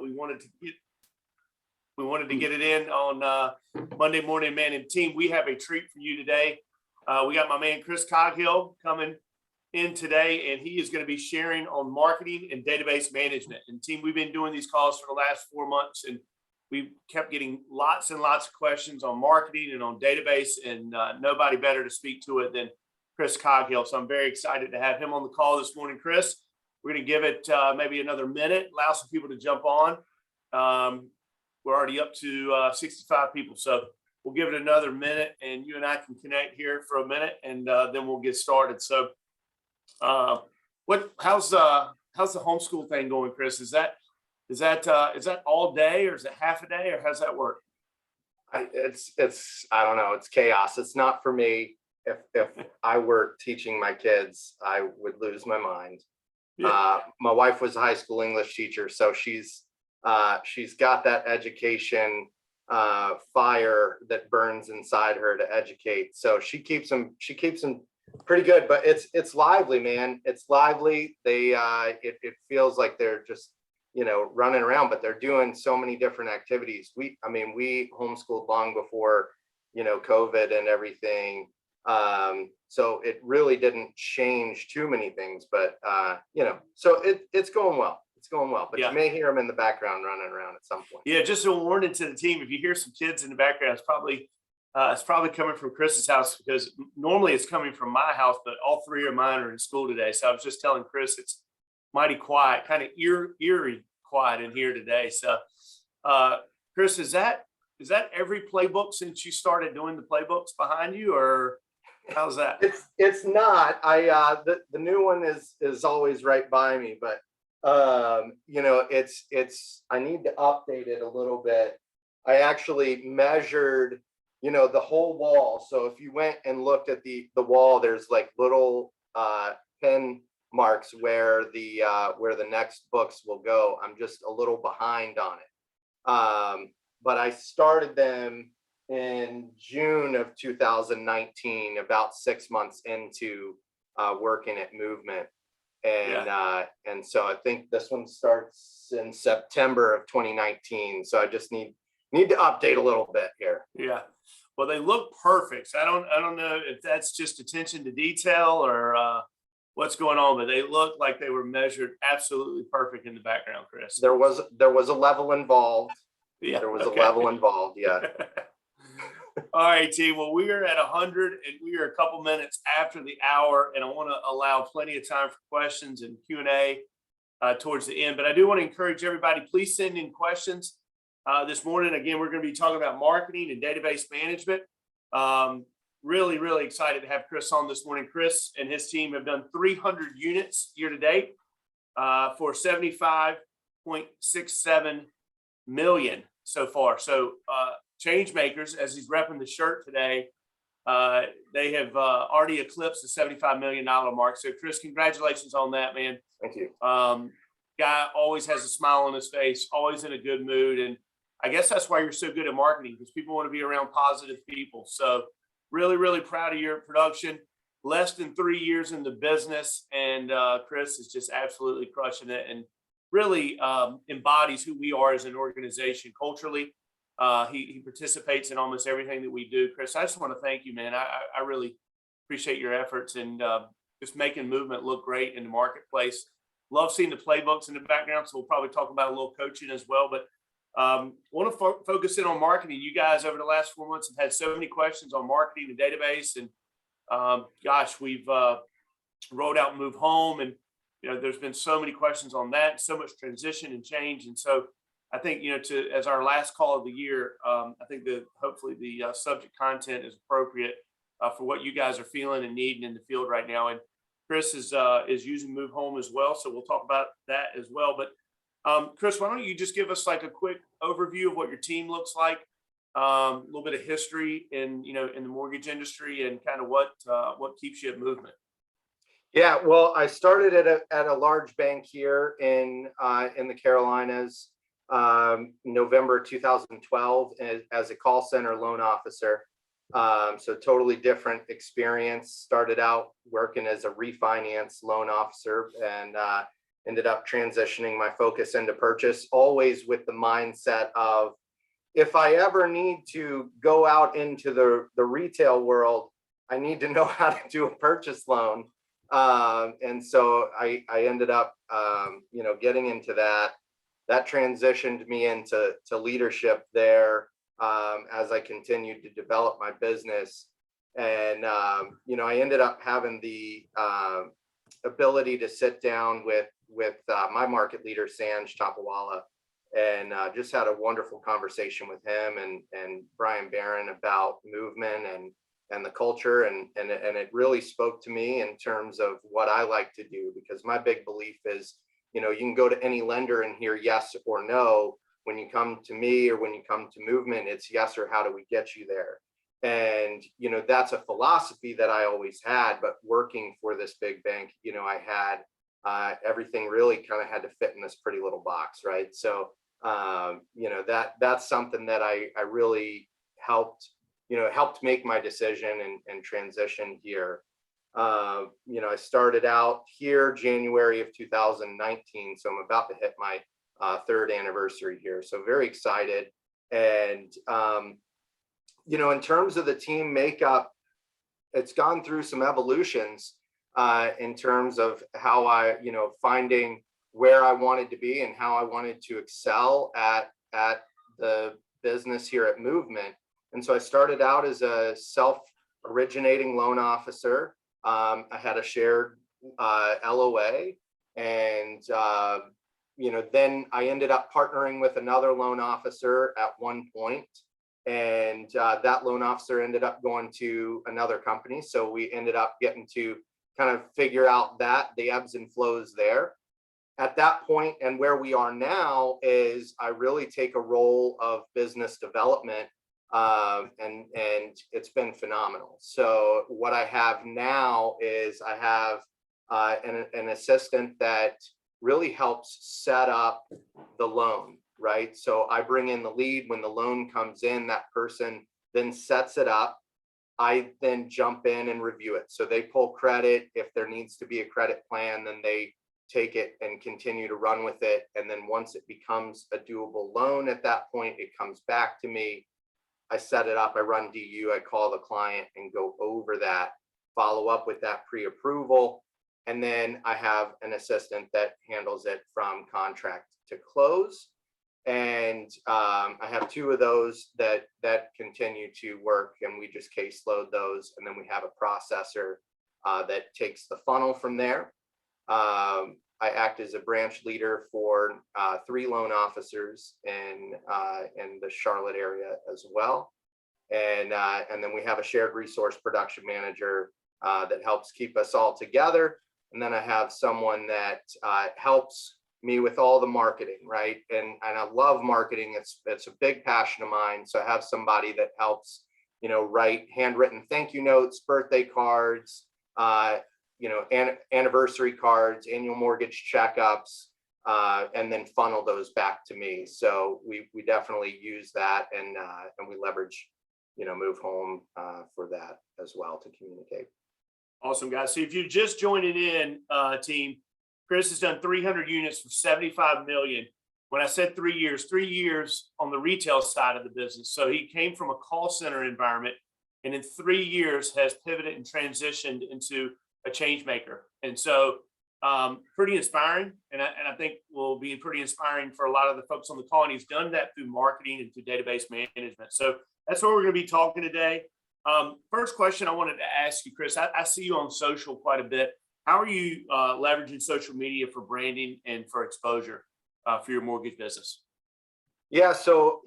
we wanted to get it in on Monday morning, man. And team, we have a treat for you today. We got my man Chris Coghill coming in today, and he is going to be sharing on marketing and database management. And team, we've been doing these calls for the last 4 months, and we kept getting lots and lots of questions on marketing and on database, and nobody better to speak to it than Chris Coghill. So I'm very excited to have him on the call this morning. Chris, we're going to give it maybe another minute, allow some people to jump on. We're already up to 65 people, so we'll give it another minute, and you and I can connect here for a minute, and then we'll get started. So how's the homeschool thing going, Chris? Is that all day, or is it half a day, or how's that work? It's I don't know. It's chaos. It's not for me. If I were teaching my kids, I would lose my mind. Yeah. My wife was a high school English teacher, so she's got that education fire that burns inside her to educate. So she keeps them pretty good, but it's lively, man. It's lively. It feels like they're just, running around, but they're doing so many different activities. We homeschooled long before, COVID and everything. So it really didn't change too many things, but so it's going well. It's going well, but yeah. You may hear them in the background running around at some point. Yeah, just a warning to the team: if you hear some kids in the background, it's probably coming from Chris's house, because normally it's coming from my house, but all three of mine are in school today. So I was just telling Chris it's mighty quiet, kind of eerie quiet in here today. So, Chris, is that every playbook since you started doing the playbooks behind you, or how's that? It's not. The new one is always right by me, but it's I need to update it a little bit. I actually measured, the whole wall. So if you went and looked at the wall, there's like little pin marks where the next books will go. I'm just a little behind on it. But I started them in June of 2019, about 6 months into working at Movement. And so I think this one starts in September of 2019. So I just need to update a little bit here. Yeah. Well, they look perfect. So I don't know if that's just attention to detail or what's going on, but they look like they were measured absolutely perfect in the background, Chris. There was a level involved. Yeah. There was a level involved. Yeah. All right, team. Well, we are at 100, and we are a couple minutes after the hour, and I want to allow plenty of time for questions and Q&A towards the end. But I do want to encourage everybody, please send in questions this morning. Again, we're going to be talking about marketing and database management. Really, really excited to have Chris on this morning. Chris and his team have done 300 units year to date for 75.67 million so far. So change makers, as he's repping the shirt today, they have already eclipsed the $75 million mark. So Chris, congratulations on that, man. Thank you. Guy always has a smile on his face, always in a good mood. And I guess that's why you're so good at marketing, because people want to be around positive people. So really, really proud of your production. Less than 3 years in the business, and Chris is just absolutely crushing it, and really embodies who we are as an organization culturally. He participates in almost everything that we do. Chris, I just want to thank you, man. I really appreciate your efforts and just making Movement look great in the marketplace. Love seeing the playbooks in the background, so we'll probably talk about a little coaching as well. But want to focus in on marketing. You guys over the last 4 months have had so many questions on marketing and database, and gosh, we've rolled out Move Home, and there's been so many questions on that, so much transition and change. And so I think, as our last call of the year, I think that hopefully the subject content is appropriate for what you guys are feeling and needing in the field right now. And Chris is using Move Home as well, so we'll talk about that as well. But Chris, why don't you just give us like a quick overview of what your team looks like, a little bit of history in the mortgage industry, and kind of what keeps you at Movement. Yeah, well, I started at a large bank here in the Carolinas, November 2012 as a call center loan officer. So totally different experience. Started out working as a refinance loan officer, and ended up transitioning my focus into purchase, always with the mindset of, if I ever need to go out into the retail world, I need to know how to do a purchase loan. And so I ended up, getting into that. That transitioned me into leadership there, as I continued to develop my business. And, I ended up having the ability to sit down with my market leader, Sanj Chapawala, and just had a wonderful conversation with him and Brian Barron about movement and the culture. And it really spoke to me in terms of what I like to do, because my big belief is, you can go to any lender and hear yes or no. When you come to me or when you come to movement, it's yes or how do we get you there? And, that's a philosophy that I always had, but working for this big bank, I had everything really kind of had to fit in this pretty little box, right? So, that's something that I really helped make my decision and transition here. I started out here January of 2019, so I'm about to hit my third anniversary here. So very excited. And, in terms of the team makeup, it's gone through some evolutions in terms of how I, finding where I wanted to be and how I wanted to excel at the business here at Movement. And so I started out as a self-originating loan officer. I had a shared LOA, and then I ended up partnering with another loan officer at one point, and that loan officer ended up going to another company. So we ended up getting to kind of figure out the ebbs and flows there. At that point, and where we are now, is I really take a role of business development. And it's been phenomenal. So what I have now is I have an assistant that really helps set up the loan, right? So I bring in the lead. When the loan comes in, that person then sets it up. I then jump in and review it. So they pull credit. If there needs to be a credit plan, then they take it and continue to run with it. And then once it becomes a doable loan, at that point, it comes back to me. I set it up, I run DU, I call the client and go over that, follow up with that pre-approval. And then I have an assistant that handles it from contract to close. And I have two of those that continue to work, and we just caseload those. And then we have a processor that takes the funnel from there. I act as a branch leader for 3 loan officers in the Charlotte area as well. And then we have a shared resource production manager that helps keep us all together. And then I have someone that helps me with all the marketing, right? And I love marketing. It's a big passion of mine. So I have somebody that helps, write handwritten thank you notes, birthday cards, anniversary cards, annual mortgage checkups, and then funnel those back to me. So we definitely use that, and we leverage, Move Home for that as well to communicate. Awesome, guys. So if you're just joining in, team, Chris has done 300 units for 75 million. When I said 3 years, 3 years on the retail side of the business. So he came from a call center environment, and in 3 years has pivoted and transitioned into a change maker. And so pretty inspiring. And I think will be pretty inspiring for a lot of the folks on the call. And he's done that through marketing and through database management. So that's what we're going to be talking today. First question I wanted to ask you, Chris, I see you on social quite a bit. How are you leveraging social media for branding and for exposure for your mortgage business? Yeah, so,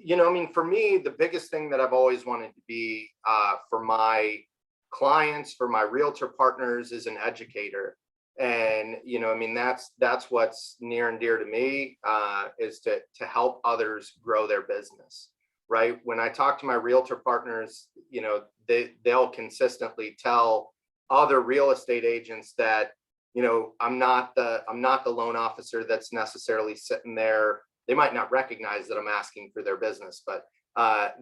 for me, the biggest thing that I've always wanted to be for my clients, for my realtor partners, is an educator. And, that's what's near and dear to me, is to help others grow their business, right? When I talk to my realtor partners, they'll consistently tell other real estate agents that, I'm not the loan officer that's necessarily sitting there. They might not recognize that I'm asking for their business, but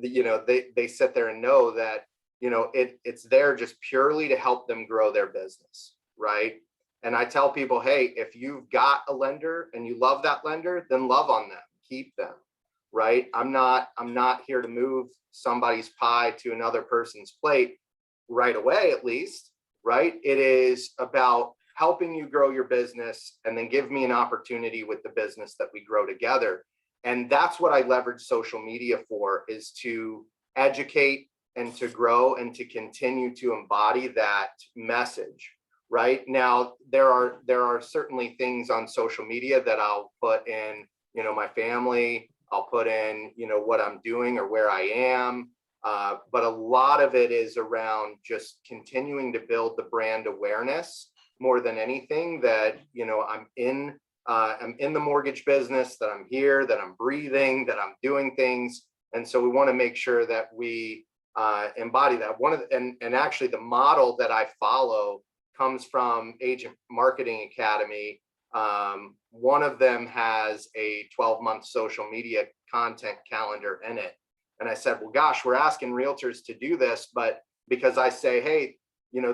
they sit there and know that, it's there just purely to help them grow their business, right? And I tell people, hey, if you've got a lender and you love that lender, then love on them, keep them, right? I'm not here to move somebody's pie to another person's plate right away, at least, right? It is about helping you grow your business and then give me an opportunity with the business that we grow together. And that's what I leverage social media for, is to educate and to grow and to continue to embody that message. Right now, there are certainly things on social media that I'll put in, my family, I'll put in, what I'm doing or where I am. But a lot of it is around just continuing to build the brand awareness more than anything, that, I'm in the mortgage business, that I'm here, that I'm breathing, that I'm doing things. And so we want to make sure that we embody that. And actually the model that I follow comes from Agent Marketing Academy. One of them has a 12-month social media content calendar in it. And I said, well, gosh, we're asking realtors to do this, but because I say, hey,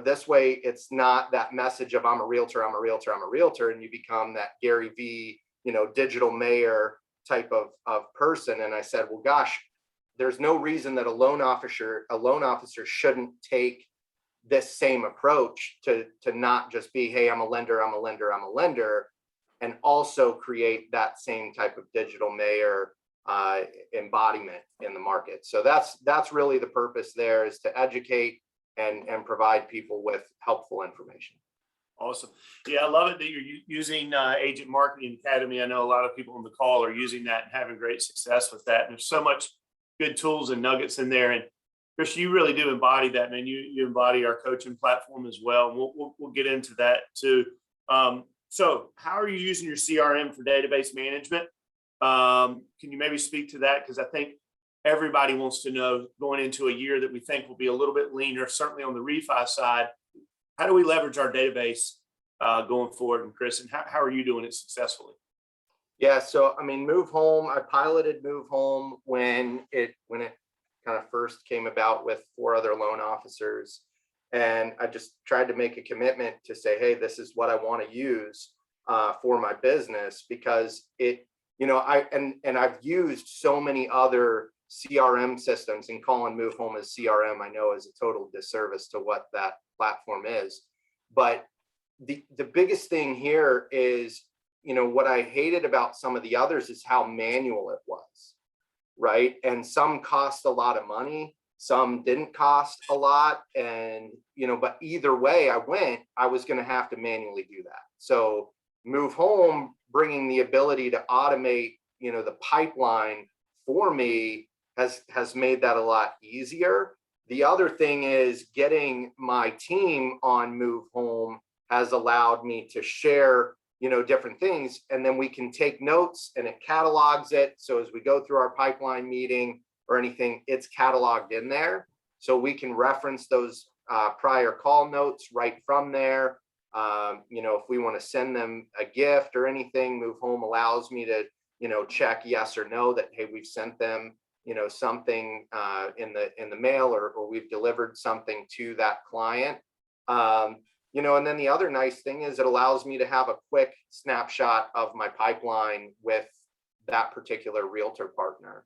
this way it's not that message of I'm a realtor, I'm a realtor, I'm a realtor, and you become that Gary V, digital mayor type of person. And I said, well, gosh, there's no reason that a loan officer shouldn't take this same approach to not just be, hey, I'm a lender, I'm a lender, I'm a lender, and also create that same type of digital mayor embodiment in the market. So that's really the purpose there, is to educate and provide people with helpful information. Awesome. Yeah, I love it that you're using Agent Marketing Academy. I know a lot of people on the call are using that and having great success with that. And there's so much good tools and nuggets in there. And Chris, you really do embody that, man. You embody our coaching platform as well. And we'll get into that too. So how are you using your CRM for database management? Can you maybe speak to that? Because I think everybody wants to know, going into a year that we think will be a little bit leaner, certainly on the refi side, how do we leverage our database going forward? And Chris, and how are you doing it successfully? Yeah, so I mean, Move Home, I piloted Move Home when it kind of first came about with 4 other loan officers. And I just tried to make a commitment to say, hey, this is what I want to use for my business, because I've used so many other CRM systems, and calling Move Home as CRM, I know, is a total disservice to what that platform is. But the biggest thing here is, what I hated about some of the others is how manual it was, right? And some cost a lot of money, some didn't cost a lot. And, but either way I was going to have to manually do that. So Move Home, bringing the ability to automate, the pipeline for me has made that a lot easier. The other thing is, getting my team on Move Home has allowed me to share, different things, and then we can take notes and it catalogs it. So as we go through our pipeline meeting or anything, it's cataloged in there. So we can reference those prior call notes right from there. If we want to send them a gift or anything, Move Home allows me to, check yes or no that, hey, we've sent them, something in the mail, or we've delivered something to that client. And then the other nice thing is, it allows me to have a quick snapshot of my pipeline with that particular realtor partner.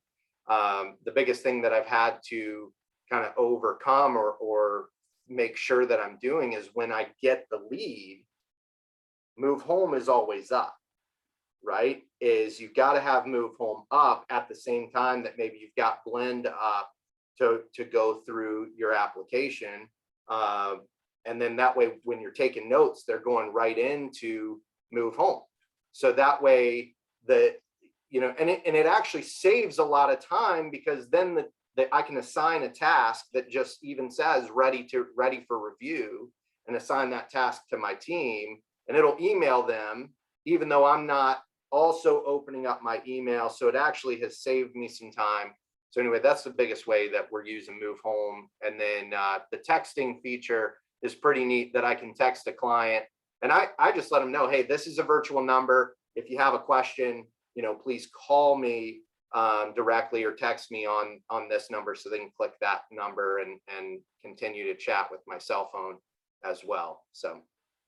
The biggest thing that I've had to kind of overcome or make sure that I'm doing is, when I get the lead, Move Home is always up, right? Is you've got to have Move Home up at the same time that maybe you've got Blend up to go through your application. And then that way, when you're taking notes, they're going right into Move Home. So that way, and it actually saves a lot of time, because then I can assign a task that just even says ready for review, and assign that task to my team, and it'll email them, even though I'm not also opening up my email. So it actually has saved me some time. So anyway, that's the biggest way that we're using Move Home. And then the texting feature is pretty neat, that I can text a client and I just let them know, hey, this is a virtual number. If you have a question, please call me directly, or text me on this number, so they can click that number and continue to chat with my cell phone as well. So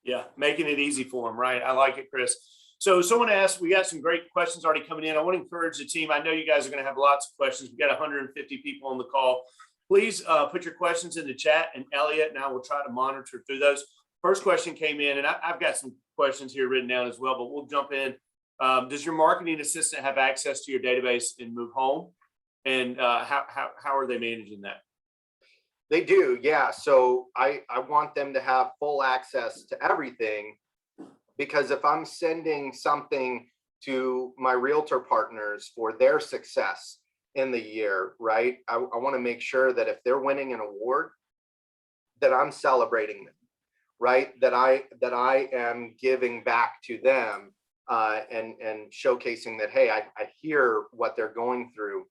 Yeah, making it easy for them, right? I like it, Chris. So someone asked, we got some great questions already coming in. I want to encourage the team. I know you guys are going to have lots of questions. We got 150 people on the call. Please put your questions in the chat, and Elliot and I will try to monitor through those. First question came in, and I've got some questions here written down as well, but we'll jump in. Does your marketing assistant have access to your database in Move Home? And how are they managing that? They do, yeah. So I want them to have full access to everything, because if I'm sending something to my realtor partners for their success in the year, right? I want to make sure that if they're winning an award, that I'm celebrating them, right? That I am giving back to them and showcasing that, hey, I hear what they're going through.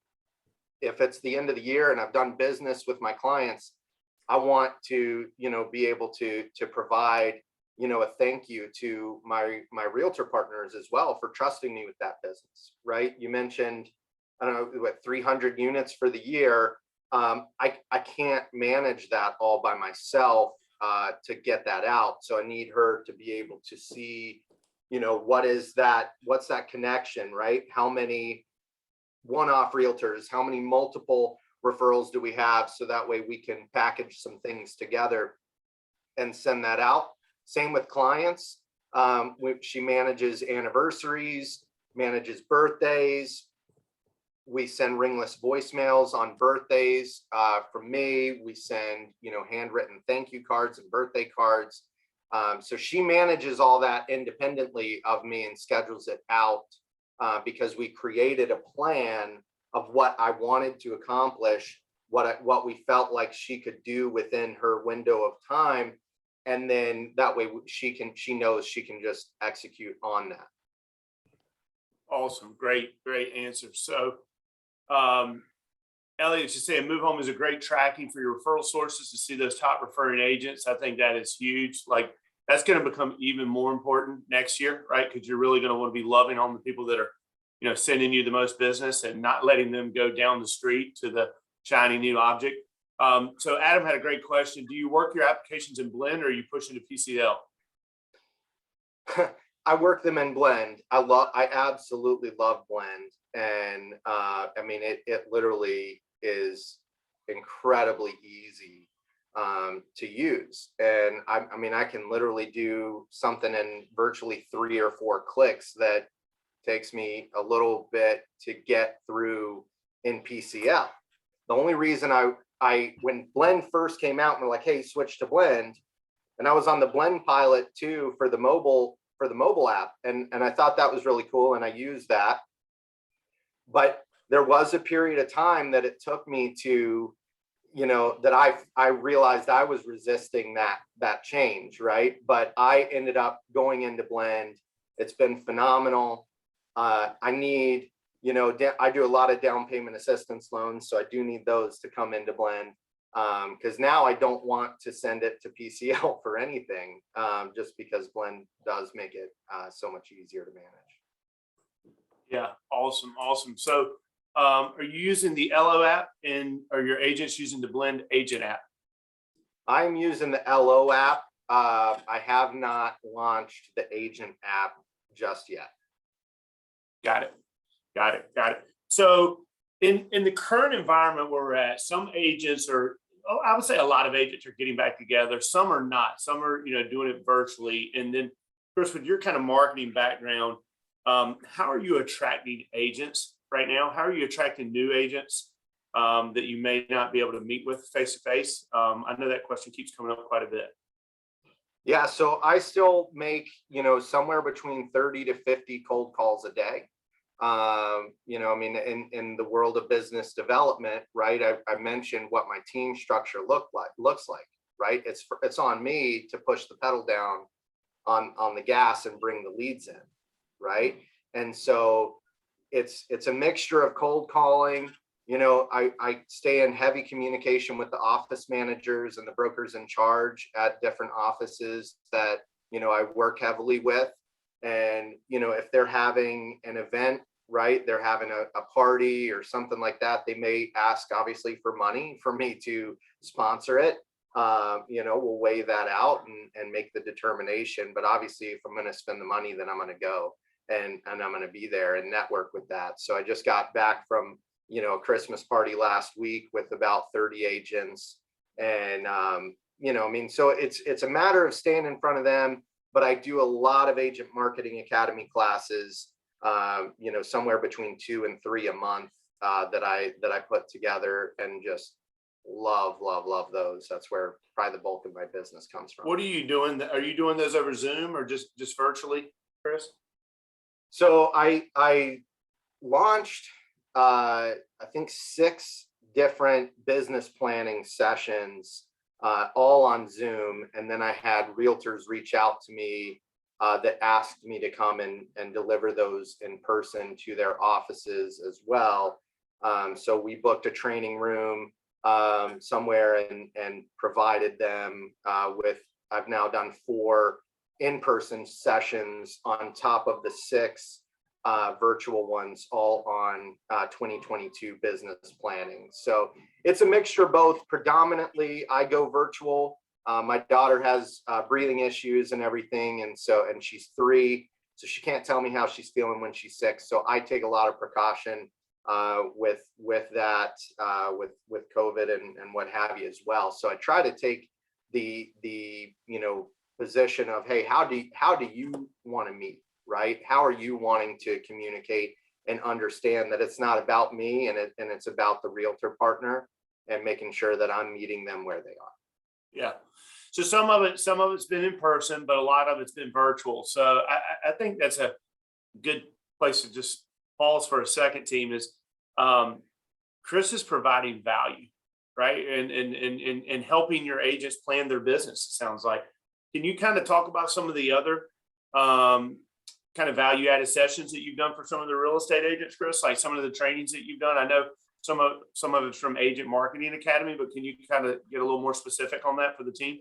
If it's the end of the year and I've done business with my clients, I want to, be able to provide, a thank you to my realtor partners as well for trusting me with that business, right? You mentioned, I don't know, what, 300 units for the year. I can't manage that all by myself to get that out. So I need her to be able to see, what's that connection, right? How many one-off realtors, how many multiple referrals do we have? So that way we can package some things together and send that out. Same with clients. She manages anniversaries, manages birthdays. We send ringless voicemails on birthdays. From me, we send, handwritten thank you cards and birthday cards. So she manages all that independently of me and schedules it out because we created a plan of what I wanted to accomplish, what we felt like she could do within her window of time. And then that way she knows she can just execute on that. Awesome. Great answer. So, Elliot, just saying Move Home is a great tracking for your referral sources to see those top referring agents. I think that is huge. Like, that's going to become even more important next year, right? Because you're really going to want to be loving on the people that are, sending you the most business and not letting them go down the street to the shiny new object. So Adam had a great question. Do you work your applications in Blend or are you pushing to PCL? I work them in Blend. I absolutely love Blend. And it literally is incredibly easy to use. And I can literally do something in virtually 3 or 4 clicks that takes me a little bit to get through in PCL. The only reason when Blend first came out and we're like, hey, switch to Blend, and I was on the Blend pilot too for the mobile app, and I thought that was really cool, and I used that. But there was a period of time that it took me to, that I realized I was resisting that change, right? But I ended up going into Blend. It's been phenomenal. I need, I do a lot of down payment assistance loans, so I do need those to come into Blend. Because now I don't want to send it to PCL for anything, just because Blend does make it so much easier to manage. Yeah, awesome. So are you using the LO app, and are your agents using the Blend agent app? I'm using the LO app. I have not launched the agent app just yet. Got it. So in the current environment where we're at, some agents are, I would say a lot of agents are getting back together. Some are not. Some are, doing it virtually. And then, Chris, with your kind of marketing background, how are you attracting agents right now? How are you attracting new agents that you may not be able to meet with face to face? I know that question keeps coming up quite a bit. Yeah, so I still make, somewhere between 30 to 50 cold calls a day. In the world of business development, right? I mentioned what my team structure looks like, right? It's on me to push the pedal down on the gas and bring the leads in, right? And so it's a mixture of cold calling. I stay in heavy communication with the office managers and the brokers in charge at different offices that, I work heavily with. And, if they're having an event, right, they're having a party or something like that, they may ask obviously for money for me to sponsor it. we'll weigh that out and make the determination. But obviously, if I'm going to spend the money, then I'm going to go and I'm going to be there and network with that. So I just got back from, a Christmas party last week with about 30 agents. And, so it's a matter of staying in front of them. But I do a lot of Agent Marketing Academy classes, somewhere between 2 and 3 a month that I put together, and just love those. That's where probably the bulk of my business comes from. What are you doing? Are you doing those over Zoom or just virtually, Chris? So I launched, I think 6 different business planning sessions, all on Zoom. And then I had realtors reach out to me that asked me to come and deliver those in person to their offices as well. So we booked a training room somewhere and provided them with, I've now done 4 in-person sessions on top of the 6 virtual ones, all on 2022 business planning. So it's a mixture of both. Predominantly, I go virtual. My daughter has breathing issues and everything, and she's 3, so she can't tell me how she's feeling when she's sick. So I take a lot of precaution with that, with COVID and what have you as well. So I try to take the position of, hey, how do you want to meet, right? How are you wanting to communicate, and understand that it's not about me and it's about the realtor partner, and making sure that I'm meeting them where they are. Yeah. So some of it's been in person, but a lot of it's been virtual. So I think that's a good place to just pause for a second, team. Is Chris is providing value, right? And helping your agents plan their business, it sounds like. Can you kind of talk about some of the other kind of value added sessions that you've done for some of the real estate agents, Chris? Like some of the trainings that you've done? I know some of it's from Agent Marketing Academy, but can you kind of get a little more specific on that for the team?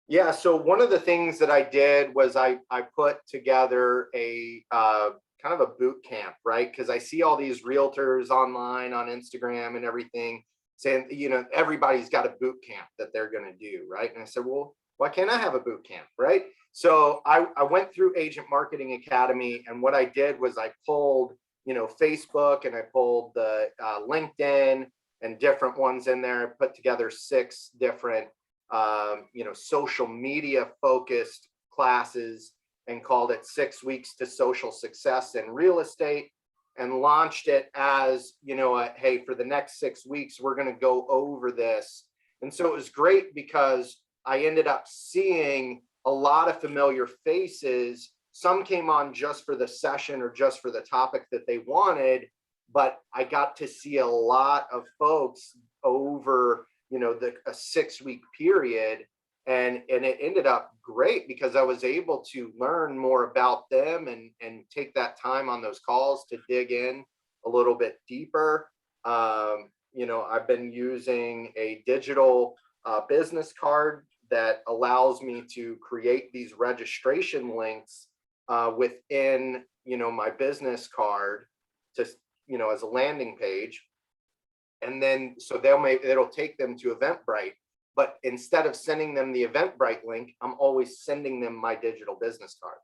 Yeah. So one of the things that I did was I put together a kind of a boot camp, right? Because I see all these realtors online on Instagram and everything saying, everybody's got a boot camp that they're going to do, right? And I said, well, why can't I have a boot camp, right? So I went through Agent Marketing Academy, and what I did was I pulled, Facebook, and I pulled the LinkedIn and different ones in there. I put together 6 different social media focused classes, and called it 6 weeks to social success in real estate, and launched it as, hey, for the next 6 weeks, we're going to go over this. And so it was great because I ended up seeing a lot of familiar faces. Some came on just for the session or just for the topic that they wanted, but I got to see a lot of folks over a 6-week period, and it ended up great because I was able to learn more about them and take that time on those calls to dig in a little bit deeper. I've been using a digital business card that allows me to create these registration links within my business card, to as a landing page. And then so it'll take them to Eventbrite, but instead of sending them the Eventbrite link, I'm always sending them my digital business card.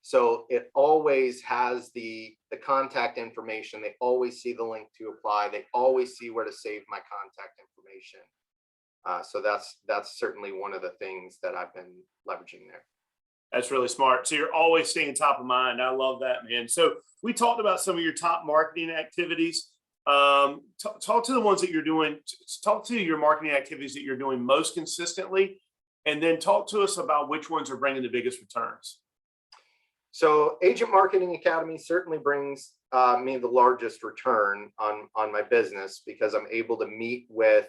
So it always has the contact information. They always see the link to apply. They always see where to save my contact information. So that's certainly one of the things that I've been leveraging there. That's really smart. So you're always staying top of mind. I love that, man. So we talked about some of your top marketing activities. Talk to the ones that you're doing. Talk to your marketing activities that you're doing most consistently, and then talk to us about which ones are bringing the biggest returns. So Agent Marketing Academy certainly brings me the largest return on my business, because I'm able to meet with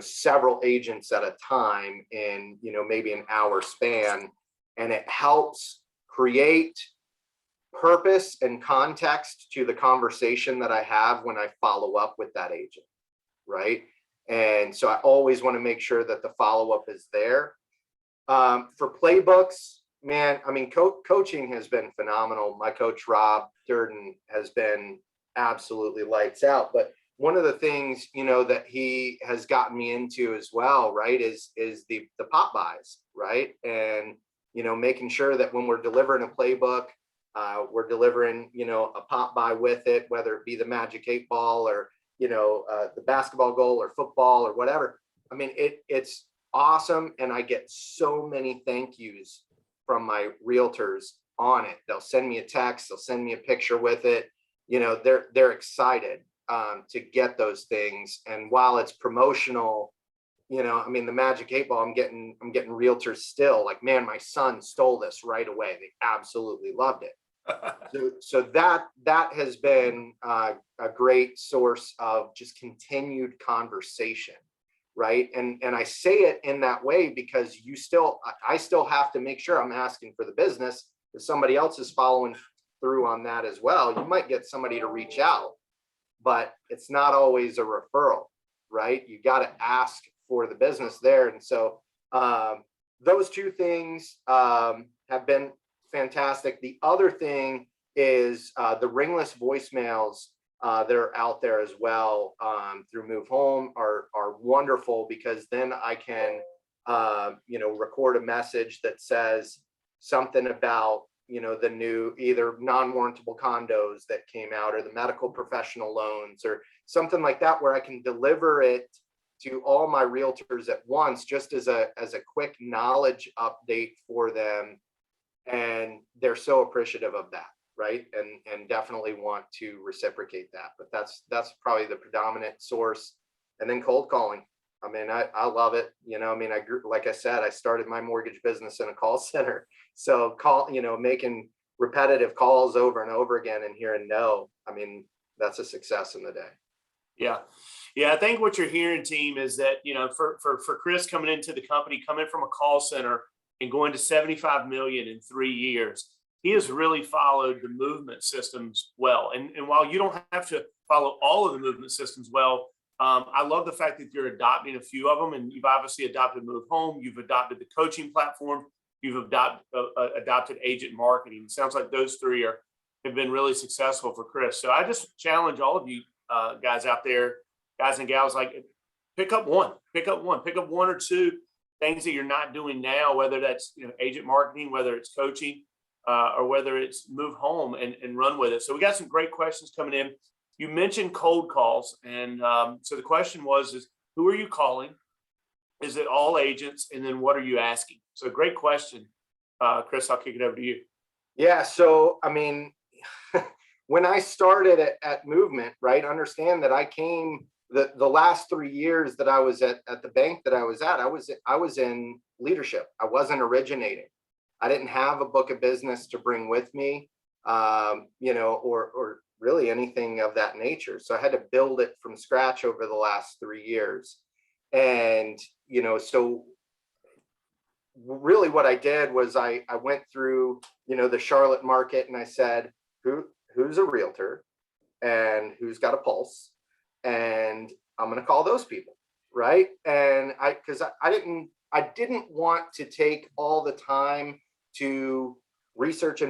several agents at a time in maybe an hour span, and it helps create purpose and context to the conversation that I have when I follow up with that agent, right? And so I always want to make sure that the follow-up is there. For playbooks, man, I mean, coaching has been phenomenal. My coach, Rob Durden, has been absolutely lights out. But one of the things, that he has gotten me into as well, right, is the pop buys, right? And, making sure that when we're delivering a playbook, we're delivering, a pop buy with it, whether it be the Magic 8 Ball or, the basketball goal or football or whatever. I mean, it's awesome. And I get so many thank yous from my realtors on it. They'll send me a text, they'll send me a picture with it. They're excited to get those things. And while it's promotional, I mean, the Magic 8 Ball, I'm getting realtors still like, man, my son stole this right away. They absolutely loved it. So that has been a great source of just continued conversation, right? And I say it in that way because I still have to make sure I'm asking for the business. If somebody else is following through on that as well, you might get somebody to reach out, but it's not always a referral, right? You got to ask for the business there. And so those two things have been fantastic. The other thing is the ringless voicemails that are out there as well through Move Home are wonderful, because then I can record a message that says something about the new either non-warrantable condos that came out, or the medical professional loans, or something like that, where I can deliver it to all my realtors at once, just as a quick knowledge update for them. And they're so appreciative of that, right? And definitely want to reciprocate that. But that's probably the predominant source. And then cold calling. I mean, I love it. I mean, like I said, I started my mortgage business in a call center. So making repetitive calls over and over again and hearing no, I mean, that's a success in the day. Yeah. Yeah. I think what you're hearing, team, is that, for Chris coming into the company, coming from a call center and going to 75 million in 3 years, he has really followed the movement systems well. And while you don't have to follow all of the movement systems well, I love the fact that you're adopting a few of them, and you've obviously adopted Move Home. You've adopted the coaching platform. You've adopted agent marketing. It sounds like those three have been really successful for Chris. So I just challenge all of you guys out there, guys and gals, like pick up one or two things that you're not doing now, whether that's agent marketing, whether it's coaching, or whether it's Move Home, and run with it. So we got some great questions coming in. You mentioned cold calls, and so the question is who are you calling? Is it all agents? And then what are you asking? So great question. Chris, I'll kick it over to you. Yeah. So, I mean, when I started at Movement, right, understand that I came the last 3 years that I was at the bank that I was at, I was in leadership. I wasn't originating. I didn't have a book of business to bring with me, or really anything of that nature. So I had to build it from scratch over the last 3 years. And, so really what I did was I went through, the Charlotte market, and I said, who's a realtor and who's got a pulse, and I'm going to call those people. Right. And because I didn't want to take all the time to research,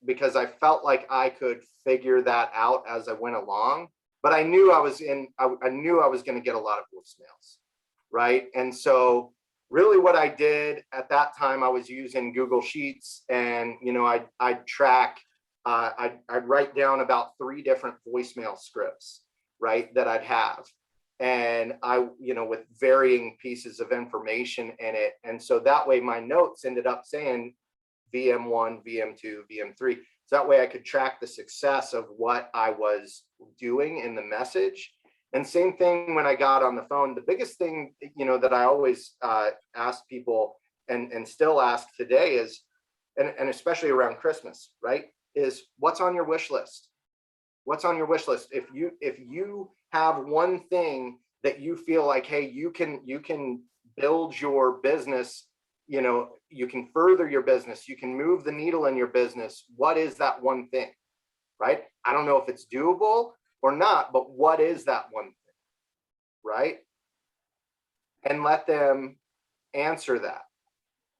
because I felt like I could figure that out as I went along. But I knew I was going to get a lot of voicemails. Right. And so really what I did at that time, I was using Google Sheets, and, I'd track, I'd write down about 3 different voicemail scripts, right, that I'd have. And with varying pieces of information in it. And so that way my notes ended up saying VM1, VM2, VM3. So that way I could track the success of what I was doing in the message. And same thing when I got on the phone. The biggest thing, that I always ask people and still ask today is, and especially around Christmas, right, is what's on your wish list? What's on your wish list? If you have one thing that you feel like, hey, you can build your business, you can further your business, you can move the needle in your business. What is that one thing, right? I don't know if it's doable or not, but what is that one thing, right? And let them answer that.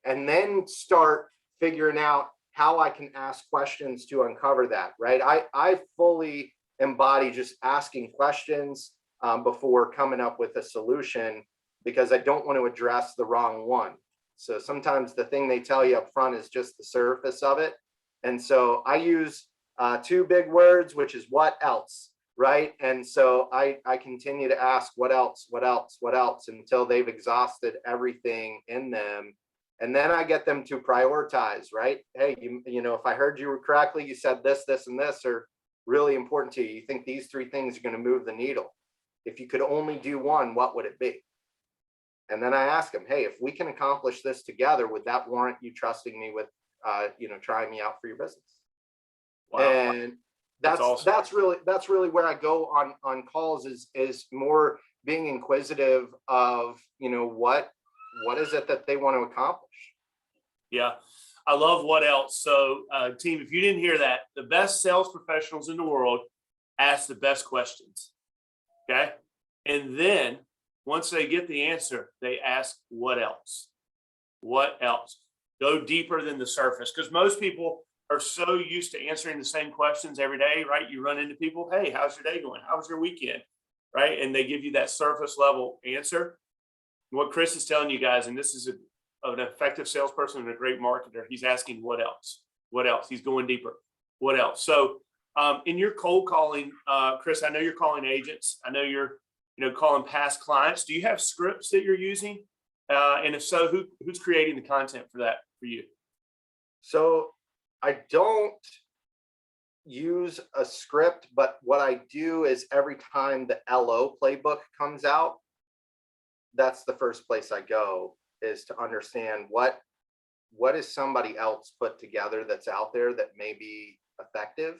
And then start figuring out how I can ask questions to uncover that, right? I fully embody just asking questions before coming up with a solution, because I don't want to address the wrong one. So sometimes the thing they tell you up front is just the surface of it. And so I use two big words, which is what else, right? And so I continue to ask what else, what else, what else, until they've exhausted everything in them. And then I get them to prioritize, right? Hey, you know, if I heard you correctly, you said this, this, and this are really important to you. You think these three things are going to move the needle. If you could only do one, what would it be? And then I ask them, hey, if we can accomplish this together, would that warrant you trusting me with, you know, trying me out for your business? Wow. And that's awesome. that's really where I go on calls, is more being inquisitive of, you know, what is it that they want to accomplish? Yeah. I love what else. So team, if you didn't hear that, the best sales professionals in the world ask the best questions. Okay. And then once they get the answer, they ask what else? What else? Go deeper than the surface, because most people are so used to answering the same questions every day, right? You run into people, hey, how's your day going? How was your weekend? Right? And they give you that surface level answer. What Chris is telling you guys, and this is an effective salesperson and a great marketer, he's asking what else? What else? He's going deeper. What else? So in your cold calling, Chris, I know you're calling agents. I know you're, you know, calling past clients. Do you have scripts that you're using? And if so, who's creating the content for that for you? So I don't use a script, but what I do is every time the LO playbook comes out, that's the first place I go, is to understand what is somebody else put together that's out there that may be effective.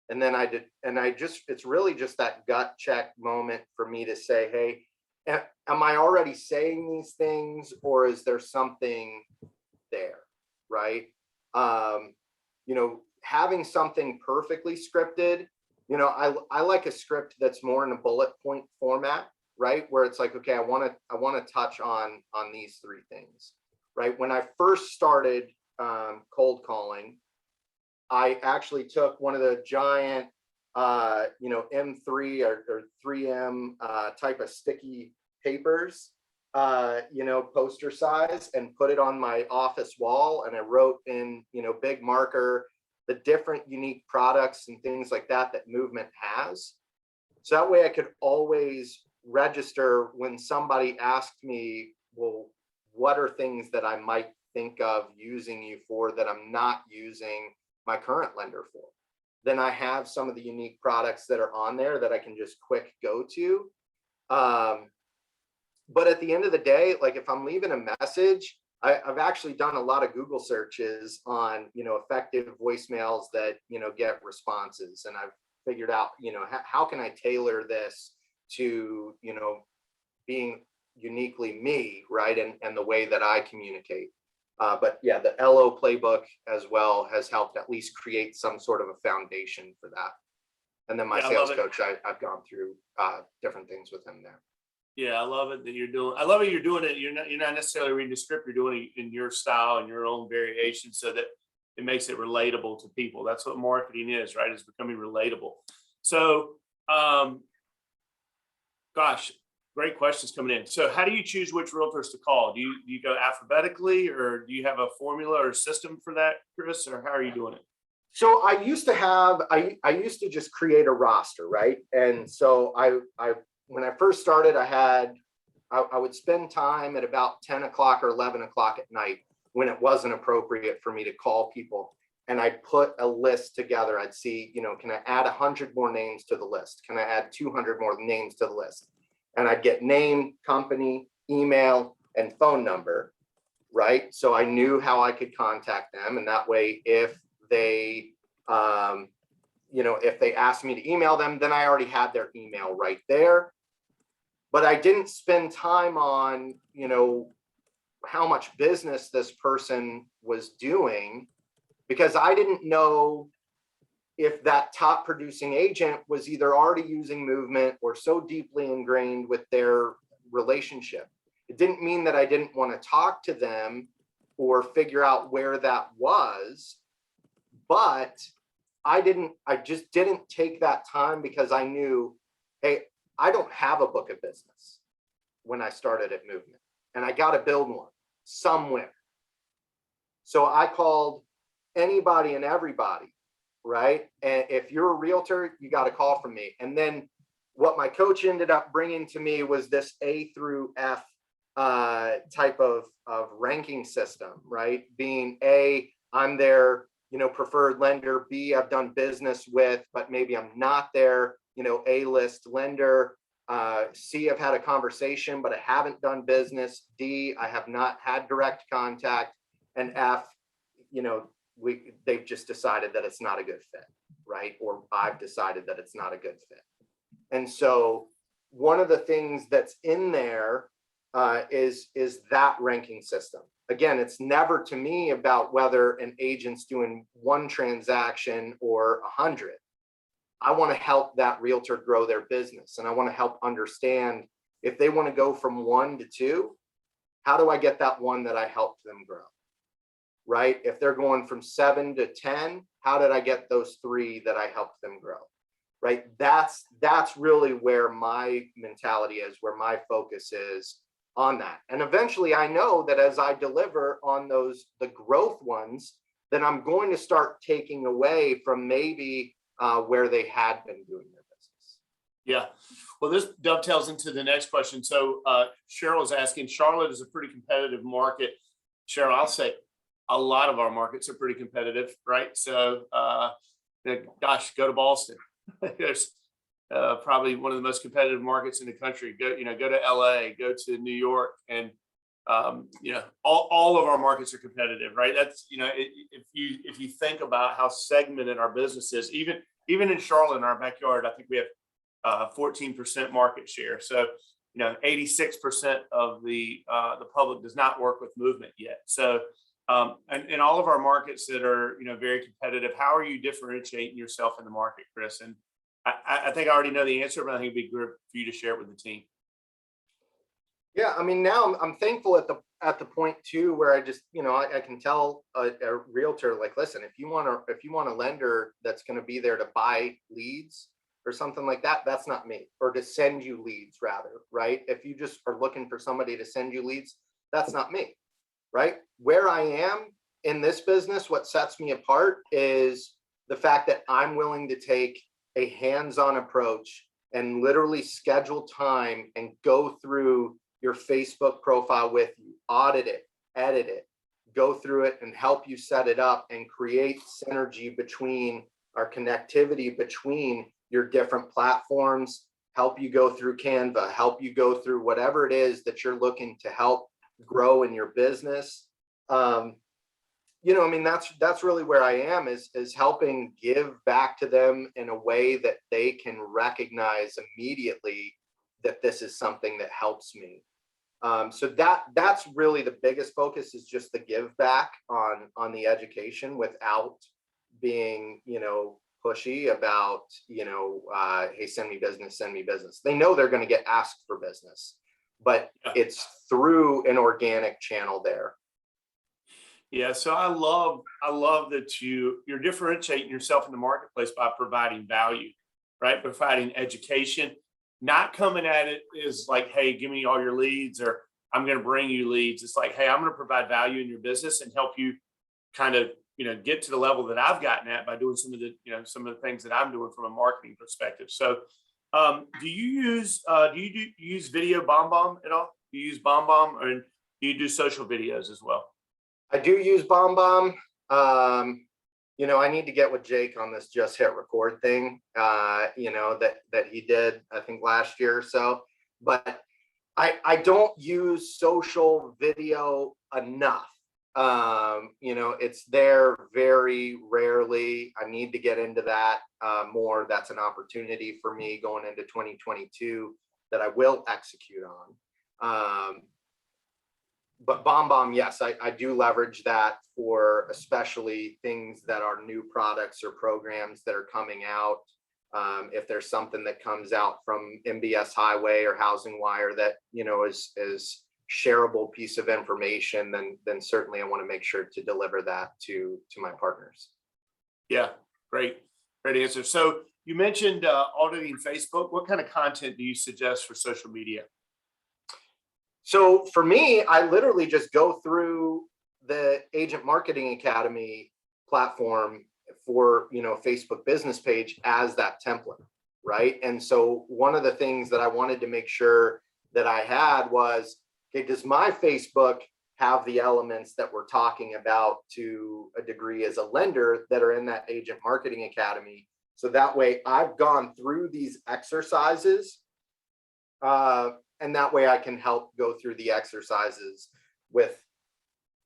And then it's really just that gut check moment for me to say, hey, am I already saying these things, or is there something there, right? You know, having something perfectly scripted, you know, I like a script that's more in a bullet point format, right? Where it's like, okay, I want to touch on these three things, right? When I first started cold calling, I actually took one of the giant, you know, M3 or 3M type of sticky papers, you know, poster size, and put it on my office wall. And I wrote in, you know, big marker, the different unique products and things like that Movement has. So that way I could always register when somebody asked me, well, what are things that I might think of using you for that I'm not using my current lender for? Then I have some of the unique products that are on there that I can just quick go to. But at the end of the day, like if I'm leaving a message, I've actually done a lot of Google searches on, you know, effective voicemails that, you know, get responses. And I've figured out, you know, how can I tailor this to, you know, being uniquely me, right? And the way that I communicate. But yeah, the LO playbook as well has helped at least create some sort of a foundation for that. And then my sales coach, I've gone through different things with him there. Yeah, I love it that you're doing. I love it you're doing it. You're not necessarily reading the script. You're doing it in your style and your own variation, so that it makes it relatable to people. That's what marketing is, right? It's becoming relatable. So, gosh, great questions coming in. So, how do you choose which realtors to call? Do you go alphabetically, or do you have a formula or system for that, Chris? Or how are you doing it? So I used to just create a roster, right? And so when I first started, I would spend time at about 10 o'clock or 11 o'clock at night when it wasn't appropriate for me to call people. And I'd put a list together. I'd see, you know, can I add 100 more names to the list? Can I add 200 more names to the list? And I'd get name, company, email, and phone number, right? So I knew how I could contact them. And that way, if they, you know, if they asked me to email them, then I already had their email right there. But I didn't spend time on, you know, how much business this person was doing, because I didn't know if that top producing agent was either already using Movement or so deeply ingrained with their relationship. It didn't mean that I didn't want to talk to them or figure out where that was, but I just didn't take that time because I knew, hey, I don't have a book of business when I started at Movement, and I got to build one somewhere. So I called anybody and everybody, right? And if you're a realtor, you got a call from me. And then what my coach ended up bringing to me was this A through F type of ranking system, right? Being A, I'm their, preferred lender. B, I've done business with, but maybe I'm not their, A-list lender. C, I've had a conversation, but I haven't done business. D, I have not had direct contact. And F, they've just decided that it's not a good fit, right? Or I've decided that it's not a good fit. And so one of the things that's in there is that ranking system. Again, it's never to me about whether an agent's doing one transaction or 100. I want to help that realtor grow their business, and I want to help understand if they want to go from 1 to 2, how do I get that one that I helped them grow? Right? If they're going from 7 to 10, how did I get those 3 that I helped them grow? Right? That's really where my mentality is, where my focus is on that. And eventually I know that as I deliver on the growth ones, then I'm going to start taking away from maybe where they had been doing their business. Yeah. Well, this dovetails into the next question. So Cheryl is asking, Charlotte is a pretty competitive market. Cheryl, I'll say a lot of our markets are pretty competitive, right? So gosh, go to Boston. There's probably one of the most competitive markets in the country. Go to LA, go to New York, and all of our markets are competitive, right? That's, if you think about how segmented our business is, even in Charlotte, in our backyard, I think we have 14% market share. So 86% of the public does not work with Movement yet. So and in all of our markets that are very competitive, how are you differentiating yourself in the market, Chris? And I think I already know the answer, but I think it'd be good for you to share it with the team. Yeah, I mean, now I'm thankful at the point too where I just I can tell a realtor, like, listen, if you want a lender that's going to be there to buy leads or something like that, that's not me. Or to send you leads, rather, right? If you just are looking for somebody to send you leads, that's not me, right? Where I am in this business, what sets me apart is the fact that I'm willing to take a hands-on approach and literally schedule time and go through your Facebook profile with you, audit it, edit it, go through it and help you set it up and create synergy between our connectivity between your different platforms, help you go through Canva, help you go through whatever it is that you're looking to help grow in your business. I mean, that's really where I am, is helping give back to them in a way that they can recognize immediately that this is something that helps me. So that's really the biggest focus, is just the give back on the education without being, pushy about, hey, send me business, send me business. They know they're going to get asked for business, but it's through an organic channel there. Yeah, so I love that you're differentiating yourself in the marketplace by providing value, right? Providing education, not coming at it is like, hey, give me all your leads, or I'm going to bring you leads. It's like, hey, I'm going to provide value in your business and help you kind of, get to the level that I've gotten at by doing some of the things that I'm doing from a marketing perspective. So do you use Video BombBomb at all? Do you use BombBomb, or do you do social videos as well? I do use BombBomb. I need to get with Jake on this just hit record thing, that he did, I think, last year or so. But I don't use social video enough. It's there very rarely. I need to get into that more. That's an opportunity for me going into 2022 that I will execute on. But BombBomb, yes, I do leverage that for especially things that are new products or programs that are coming out. If there's something that comes out from MBS Highway or Housing Wire that is shareable piece of information, then certainly I want to make sure to deliver that to my partners. Yeah, great. Great answer. So you mentioned auditing Facebook. What kind of content do you suggest for social media? So for me, I literally just go through the Agent Marketing Academy platform for, Facebook business page as that template, right? And so one of the things that I wanted to make sure that I had was, okay, does my Facebook have the elements that we're talking about to a degree as a lender that are in that Agent Marketing Academy? So that way I've gone through these exercises, and that way I can help go through the exercises with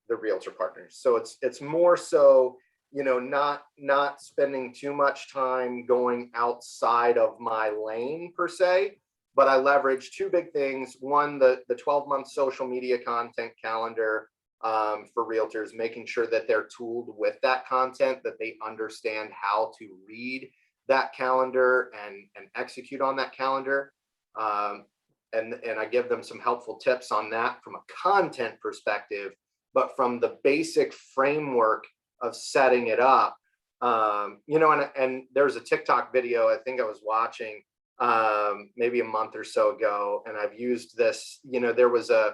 the realtor partners. So it's more so, not spending too much time going outside of my lane per se, but I leverage two big things. One, the 12-month social media content calendar for realtors, making sure that they're tooled with that content, that they understand how to read that calendar and execute on that calendar. And I give them some helpful tips on that from a content perspective, but from the basic framework of setting it up. And there's a TikTok video I think I was watching maybe a month or so ago, and I've used this. There was I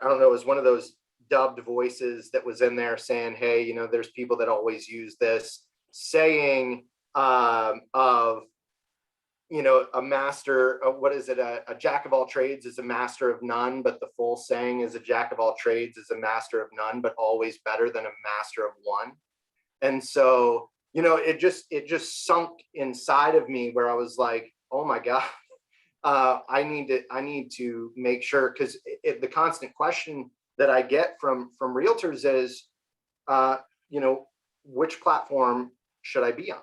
don't know, it was one of those dubbed voices that was in there saying, hey, there's people that always use this saying of a master of, what is it? A jack of all trades is a master of none, but the full saying is a jack of all trades is a master of none, but always better than a master of one. And so, it just sunk inside of me where I was like, oh my God, I need to make sure, because the constant question that I get from realtors is, which platform should I be on,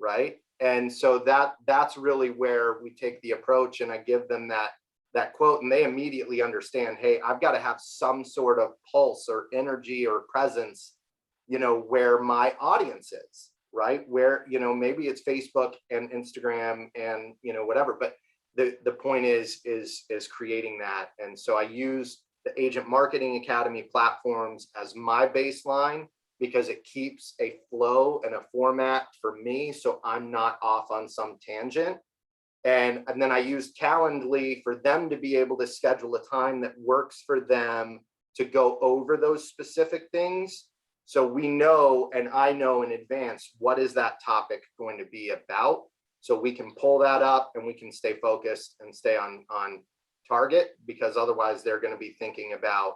right? And so that's really where we take the approach, and I give them that quote, and they immediately understand, hey, I've got to have some sort of pulse or energy or presence, where my audience is, right? Where, maybe it's Facebook and Instagram and, whatever, but the point is creating that. And so I use the Agent Marketing Academy platforms as my baseline, because it keeps a flow and a format for me, so I'm not off on some tangent. And then I use Calendly for them to be able to schedule a time that works for them to go over those specific things. So we know, and I know in advance, what is that topic going to be about? So we can pull that up and we can stay focused and stay on target, because otherwise they're going to be thinking about,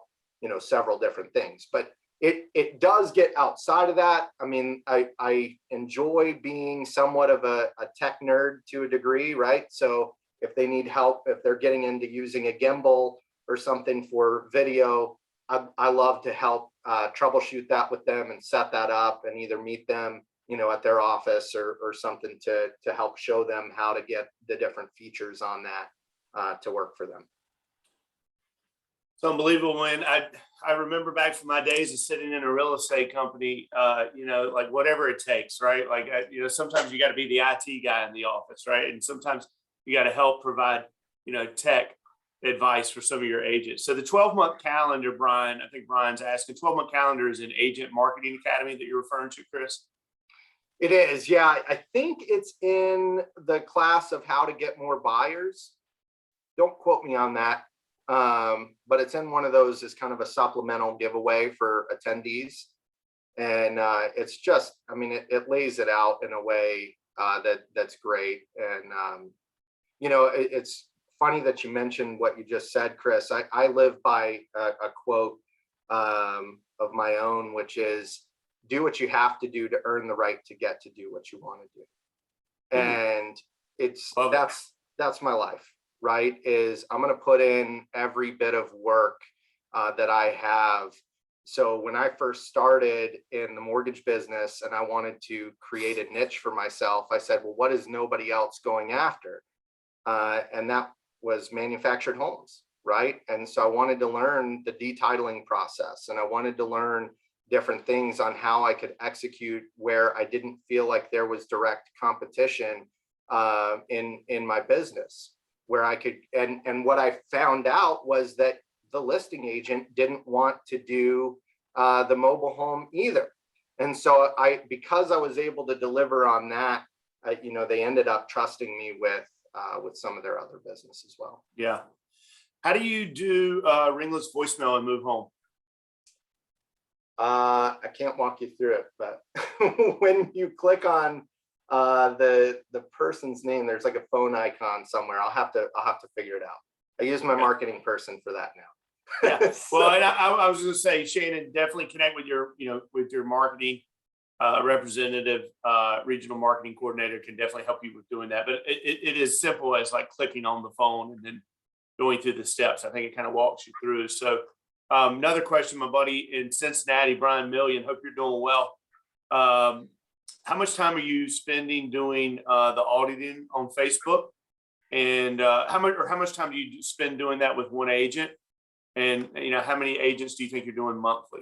several different things. But it does get outside of that. I mean, I enjoy being somewhat of a tech nerd to a degree, right? So if they need help, if they're getting into using a gimbal or something for video, I love to help troubleshoot that with them and set that up, and either meet them, at their office or something to help show them how to get the different features on that to work for them. It's unbelievable. When I remember back from my days of sitting in a real estate company, like whatever it takes, right? Like, sometimes you got to be the IT guy in the office, right? And sometimes you got to help provide, tech advice for some of your agents. So the 12-month calendar, Brian, I think Brian's asking, 12-month calendar is an Agent Marketing Academy that you're referring to, Chris? It is, yeah. I think it's in the class of how to get more buyers. Don't quote me on that. But it's in one of those as kind of a supplemental giveaway for attendees. And it's just, I mean, it lays it out in a way that's great. And, it's funny that you mentioned what you just said, Chris. I live by a quote of my own, which is, do what you have to do to earn the right to get to do what you want to do. And that's my life. Right, is I'm going to put in every bit of work that I have. So when I first started in the mortgage business and I wanted to create a niche for myself, I said, well, what is nobody else going after? And that was manufactured homes, right? And so I wanted to learn the detitling process, and I wanted to learn different things on how I could execute where I didn't feel like there was direct competition in my business. Where I could, and what I found out was that the listing agent didn't want to do the mobile home either. And so because I was able to deliver on that, they ended up trusting me with some of their other business as well. Yeah. How do you do ringless voicemail and move home? I can't walk you through it, but when you click on the person's name, there's like a phone icon somewhere. I'll have to figure it out. I use my marketing person for that now. Yeah. So, Well, and I was going to say, Shannon, definitely connect with your marketing representative, regional marketing coordinator can definitely help you with doing that. But it is simple as like clicking on the phone and then going through the steps. I think it kind of walks you through. So another question, my buddy in Cincinnati, Brian Million, hope you're doing well. How much time are you spending doing the auditing on Facebook? And how much time do you spend doing that with one agent? And how many agents do you think you're doing monthly?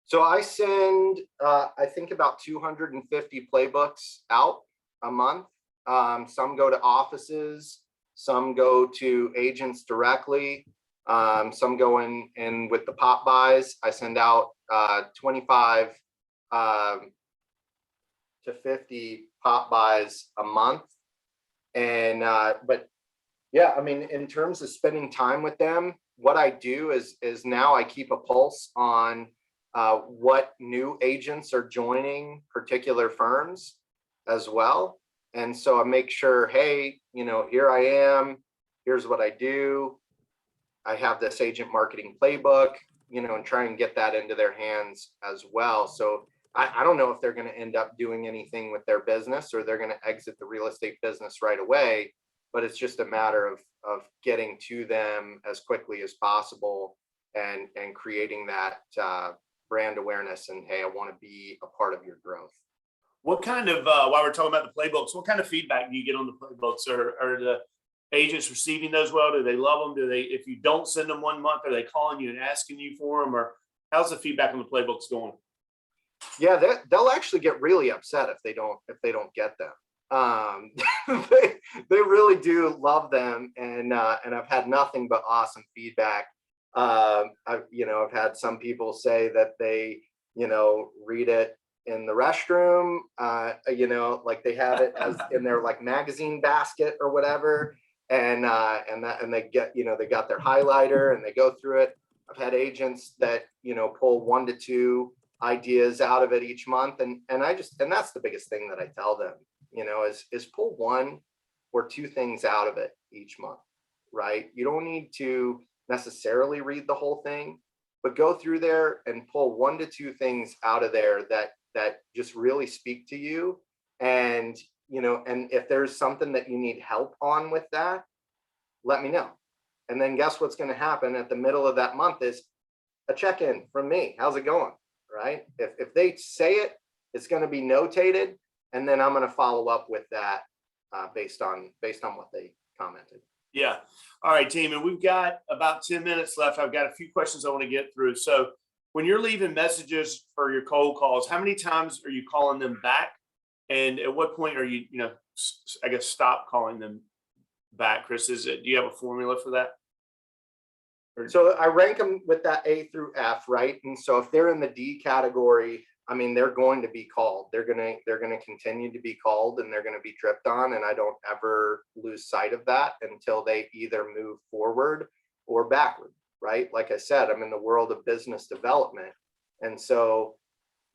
so I send, I think about 250 playbooks out a month. Some go to offices, some go to agents directly. Some go in with the pop buys. I send out 25 to 50 pop buys a month. And but yeah, I mean, in terms of spending time with them, what I do is now I keep a pulse on what new agents are joining particular firms as well. And so I make sure, hey, here I am, here's what I do. I have this agent marketing playbook, and try and get that into their hands as well. So I don't know if they're going to end up doing anything with their business or they're going to exit the real estate business right away, but it's just a matter of getting to them as quickly as possible and creating that brand awareness and, hey, I want to be a part of your growth. What kind of, while we're talking about the playbooks, what kind of feedback do you get on the playbooks? Are the agents receiving those well? Do they love them? If you don't send them 1 month, are they calling you and asking you for them? Or how's the feedback on the playbooks going? Yeah, they'll actually get really upset if they don't get them. They really do love them, and I've had nothing but awesome feedback. I've had some people say that they read it in the restroom, like they have it as in their like magazine basket or whatever, and they get they got their highlighter and they go through it. I've had agents that pull 1 to 2 ideas out of it each month, and that's the biggest thing that I tell them, is pull 1 or 2 things out of it each month, right? You don't need to necessarily read the whole thing, but go through there and pull 1 to 2 things out of there that just really speak to you. And and if there's something that you need help on with that, let me know. And then guess what's going to happen at the middle of that month is a check-in from me. How's it going? Right? If they say it, it's going to be notated, and then I'm going to follow up with that based on what they commented. Yeah. All right, team. And we've got about 10 minutes left. I've got a few questions I want to get through. So when you're leaving messages for your cold calls, how many times are you calling them back? And at what point are you, I guess, stop calling them back, Chris? Do you have a formula for that? So I rank them with that A through F, right? And so if they're in the D category, I mean, they're going to be called. They're going to continue to be called, and they're going to be tripped on. And I don't ever lose sight of that until they either move forward or backward, right? Like I said, I'm in the world of business development. And so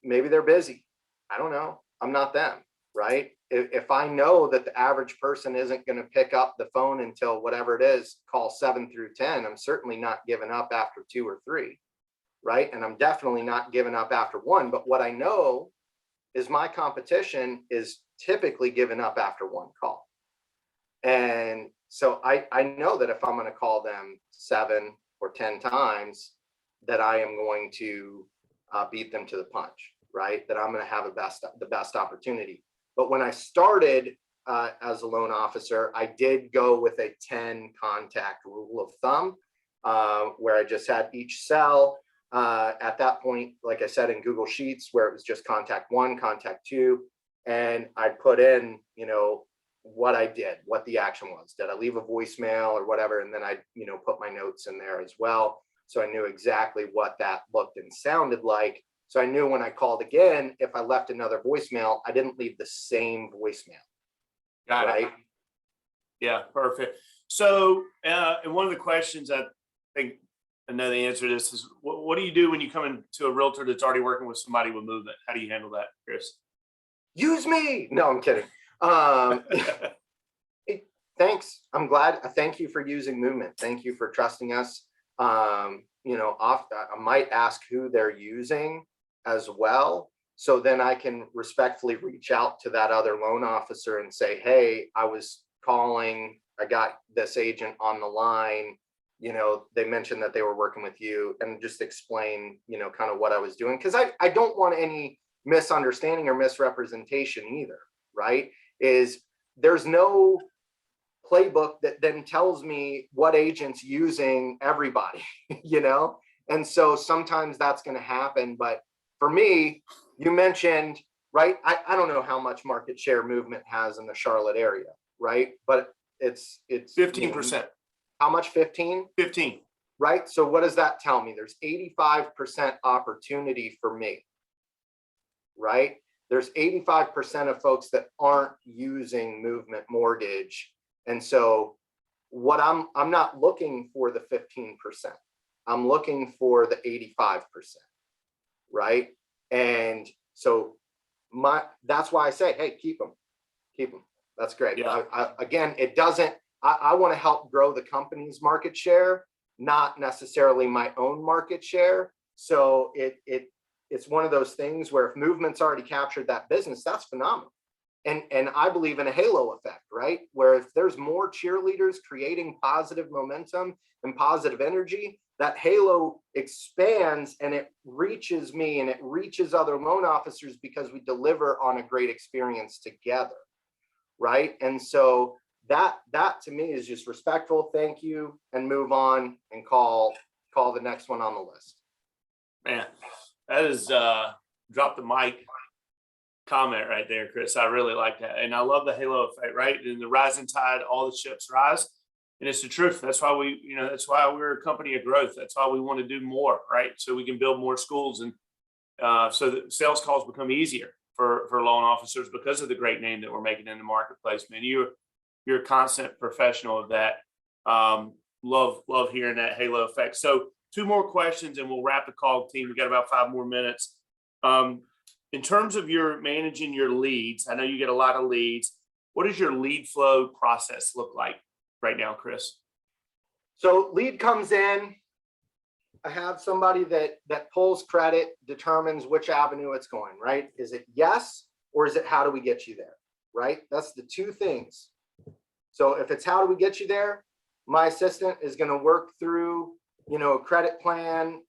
maybe they're busy. I don't know. I'm not them, right? If I know that the average person isn't going to pick up the phone until whatever it is, call 7 through 10, I'm certainly not giving up after 2 or 3, right? And I'm definitely not giving up after 1. But what I know is my competition is typically giving up after 1 call. And so I know that if I'm going to call them 7 or 10 times, that I am going to beat them to the punch, right? That I'm going to have the best opportunity. But when I started as a loan officer, I did go with a 10 contact rule of thumb, where I just had each cell at that point, like I said, in Google Sheets, where it was just contact 1, contact 2, and I put in, what I did, what the action was. Did I leave a voicemail or whatever? And then I, put my notes in there as well. So I knew exactly what that looked and sounded like. So I knew when I called again, if I left another voicemail, I didn't leave the same voicemail. Got it. Right. Yeah, perfect. So, and one of the questions I think I know the answer to this is, what do you do when you come into a realtor that's already working with somebody with movement? How do you handle that, Chris? Use me. No, I'm kidding. Thanks. I'm glad. Thank you for using movement. Thank you for trusting us. You know, I might ask who they're using as well. So then I can respectfully reach out to that other loan officer and say, hey, I was calling, I got this agent on the line. You know, they mentioned that they were working with you, and just explain, you know, kind of what I was doing. Cause I don't want any misunderstanding or misrepresentation either, right? Is there's no playbook that then tells me what agent's using everybody, you know? And so sometimes that's going to happen. But for me, you mentioned, right? I don't know how much market share movement has in the Charlotte area, right? But it's 15%. How much? 15? 15. Right? So what does that tell me? There's 85% opportunity for me, right? There's 85% of folks that aren't using movement mortgage. And so what I'm not looking for the 15%. I'm looking for the 85%, right? And so that's why I say, hey, keep them. That's great. Yeah. Again, it doesn't, I want to help grow the company's market share, not necessarily my own market share. So it's one of those things where if movement's already captured that business, that's phenomenal. And I believe in a halo effect, right? Where if there's more cheerleaders creating positive momentum and positive energy, that halo expands and it reaches me and it reaches other loan officers because we deliver on a great experience together, right? And so that to me is just respectful, thank you, and move on and call the next one on the list. Man, that is drop the mic comment right there, Chris. I really like that. And I love the halo effect, right? In the rising tide, all the ships rise. And it's the truth. That's why that's why we're a company of growth. That's why we want to do more, right? So we can build more schools. And so the sales calls become easier for loan officers because of the great name that we're making in the marketplace, man. You're a constant professional of that. Love hearing that halo effect. So 2 more questions and we'll wrap the call, team. We got about 5 more minutes. In terms of your managing your leads, I know you get a lot of leads. What does your lead flow process look like right now, Chris? So lead comes in. I have somebody that pulls credit, determines which avenue it's going, right? Is it yes, or is it how do we get you there, right? That's the 2 things. So if it's how do we get you there, my assistant is going to work through, you know, a credit plan,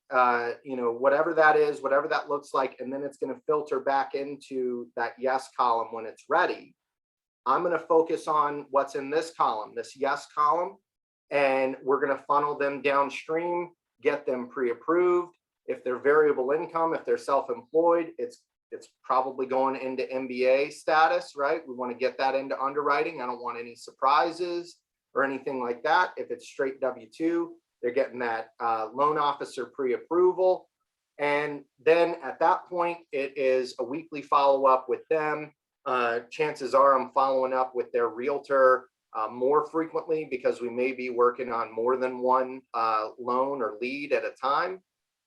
you know, whatever that is, whatever that looks like, and then it's going to filter back into that yes column when it's ready. I'm going to focus on what's in this column, this yes column, and we're going to funnel them downstream, get them pre-approved. If they're variable income, if they're self-employed, it's probably going into MBA status, right? We want to get that into underwriting. I don't want any surprises or anything like that. If it's straight W-2, they're getting that loan officer pre-approval. And then at that point, it is a weekly follow-up with them. Chances are I'm following up with their realtor more frequently because we may be working on more than one loan or lead at a time.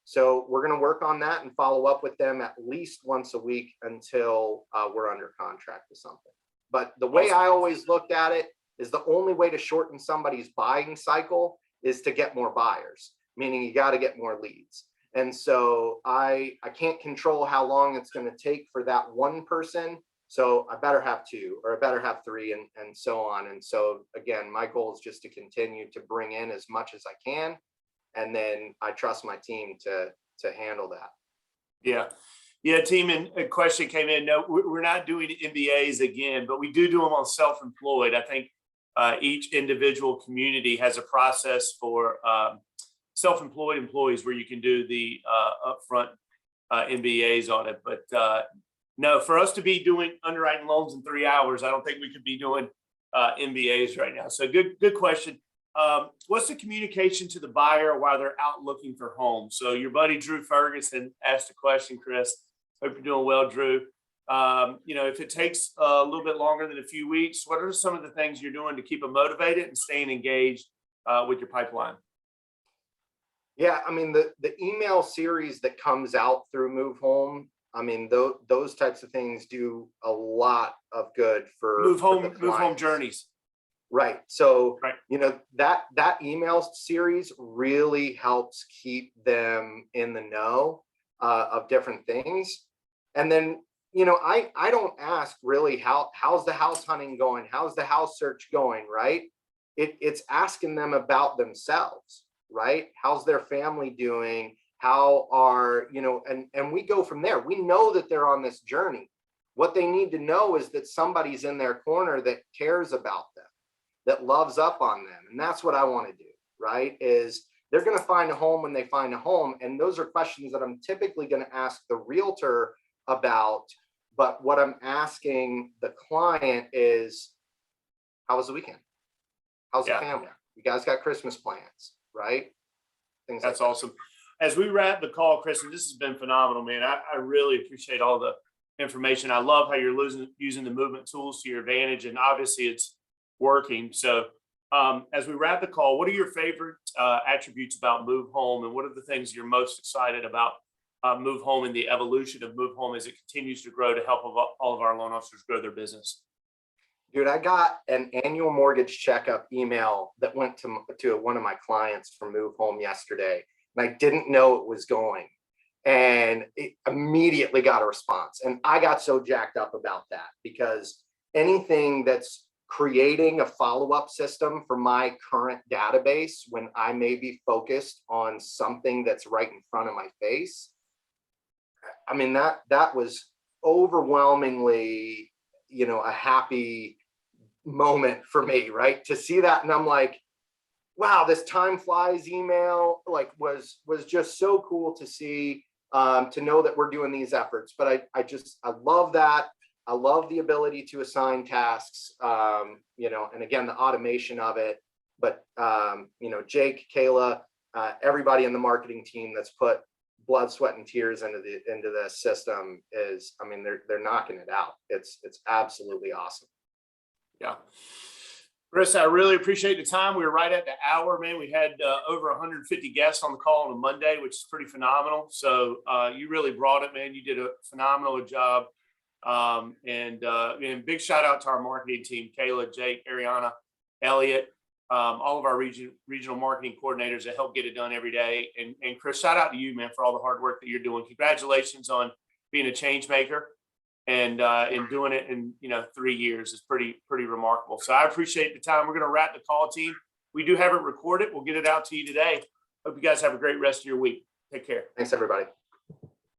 So we're going to work on that and follow up with them at least once a week until we're under contract with something. But the way I always looked at it is the only way to shorten somebody's buying cycle is to get more buyers, meaning you got to get more leads. And so I can't control how long it's going to take for that one person. So I better have 2 or I better have 3 and so on. And so again, my goal is just to continue to bring in as much as I can. And then I trust my team to handle that. Yeah, team, and a question came in. No, we're not doing MBAs again, but we do them on self-employed. I think each individual community has a process for self-employed employees where you can do the upfront MBAs on it. But no, for us to be doing underwriting loans in 3 hours, I don't think we could be doing MBAs right now. So good question. what's the communication to the buyer while they're out looking for homes? So your buddy Drew Ferguson asked a question, Chris. Hope you're doing well, Drew. If it takes a little bit longer than a few weeks, what are some of the things you're doing to keep them motivated and staying engaged with your pipeline? Yeah, I mean, the email series that comes out through Move Home, I mean, those types of things do a lot of good for Move Home clients. journeys. Right. So, Right. that email series really helps keep them in the know of different things. And then, I don't ask really how's the house hunting going? How's the house search going? Right. It's asking them about themselves, right? How's their family doing? How are, and we go from there. We know that they're on this journey. What they need to know is that somebody's in their corner that cares about them, that loves up on them. And that's what I want to do, right? Is they're going to find a home when they find a home. And those are questions that I'm typically going to ask the realtor about. But what I'm asking the client is, how was the weekend? How's the family? You guys got Christmas plans, right? Things That's like that. awesome. As we wrap the call, Chris, and this has been phenomenal, man. I really appreciate all the information. I love how you're using the movement tools to your advantage, and obviously it's working. So as we wrap the call, what are your favorite attributes about Move Home, and what are the things you're most excited about Move Home and the evolution of Move Home as it continues to grow to help all of our loan officers grow their business? Dude, I got an annual mortgage checkup email that went to one of my clients from Move Home yesterday, and I didn't know it was going, and it immediately got a response. And I got so jacked up about that, because anything that's creating a follow-up system for my current database when I may be focused on something that's right in front of my face, I mean, that was overwhelmingly, a happy moment for me, right? To see that. And I'm like, wow, this time flies email was just so cool to see, to know that we're doing these efforts. But I love that. I love the ability to assign tasks, and again, the automation of it. But, Jake, Kayla, everybody in the marketing team that's put blood, sweat, and tears into the system is, I mean, they're knocking it out. It's absolutely awesome. Yeah. Chris, I really appreciate the time. We were right at the hour, man. We had over 150 guests on the call on a Monday, which is pretty phenomenal. So you really brought it, man. You did a phenomenal job. And big shout out to our marketing team, Kayla, Jake, Ariana, Elliot, all of our regional marketing coordinators that help get it done every day. And Chris, shout out to you, man, for all the hard work that you're doing. Congratulations on being a change maker and doing it in 3 years is pretty remarkable. So I appreciate the time. We're going to wrap the call, team. We do have it recorded. We'll get it out to you today. Hope you guys have a great rest of your week. Take care. Thanks, everybody.